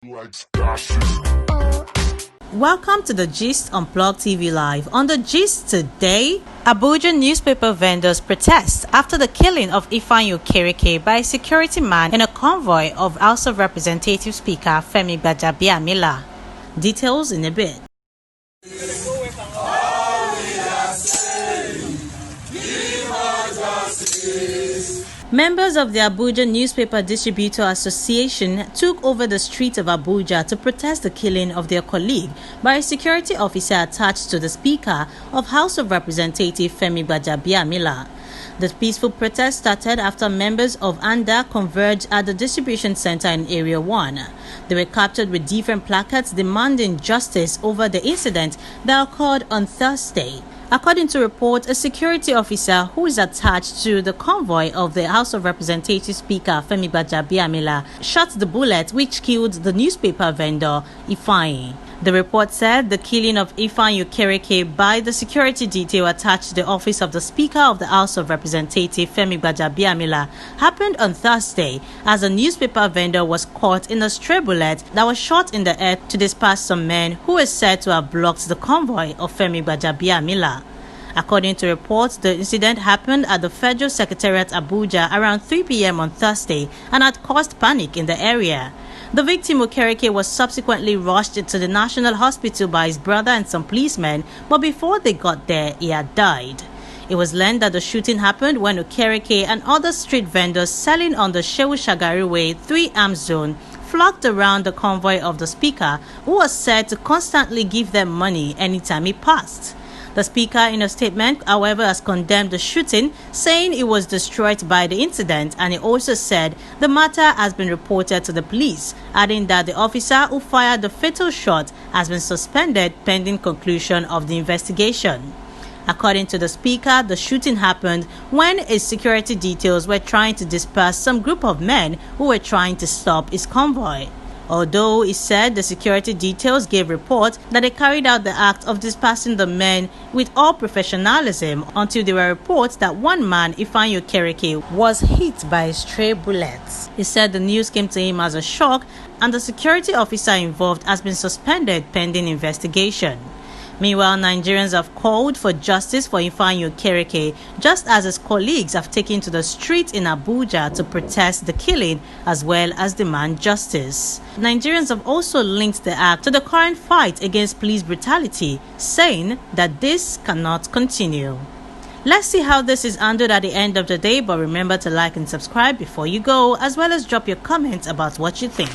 Welcome to the Gist on Plugtv Live. On the Gist today, Abuja newspaper vendors protest after the killing of Ifeanyi by a security man in a convoy of House of Representatives Speaker Femi Gbajabiamila. Details in a bit. Members of the Abuja Newspaper Distributor Association took over the streets of Abuja to protest the killing of their colleague by a security officer attached to the Speaker of House of Representatives Femi Gbajabiamila. The peaceful protest started after members of Aide converged at the distribution center in Area 1. They were captured with different placards demanding justice over the incident that occurred on Thursday. According to reports, a security officer who is attached to the convoy of the House of Representatives Speaker Femi Gbajabiamila shot the bullet which killed the newspaper vendor Ifeanyi. The report said the killing of Ifeanyi by the security detail attached to the office of the Speaker of the House of Representatives Femi Gbajabiamila happened on Thursday as a newspaper vendor was caught in a stray bullet that was shot in the head to disperse some men who were said to have blocked the convoy of Femi Gbajabiamila. According to reports, the incident happened at the Federal Secretariat Abuja around 3 p.m. on Thursday and had caused panic in the area. The victim, Okereke, was subsequently rushed into the National Hospital by his brother and some policemen, but before they got there, he had died. It was learned that the shooting happened when Okereke and other street vendors selling on the Shehu Shagari Way 3-arm zone flocked around the convoy of the Speaker, who was said to constantly give them money anytime he passed. The Speaker, in a statement, however, has condemned the shooting, saying it was destroyed by the incident, and he also said the matter has been reported to the police, adding that the officer who fired the fatal shot has been suspended pending conclusion of the investigation. According to the Speaker, the shooting happened when his security details were trying to disperse some group of men who were trying to stop his convoy. Although he said the security details gave report that they carried out the act of dispersing the men with all professionalism until there were reports that one man, Ifeanyi, was hit by a stray bullet. He said the news came to him as a shock and the security officer involved has been suspended pending investigation. Meanwhile, Nigerians have called for justice for Ifeanyi, just as his colleagues have taken to the streets in Abuja to protest the killing as well as demand justice. Nigerians have also linked the act to the current fight against police brutality, saying that this cannot continue. Let's see how this is handled at the end of the day, but remember to like and subscribe before you go, as well as drop your comments about what you think.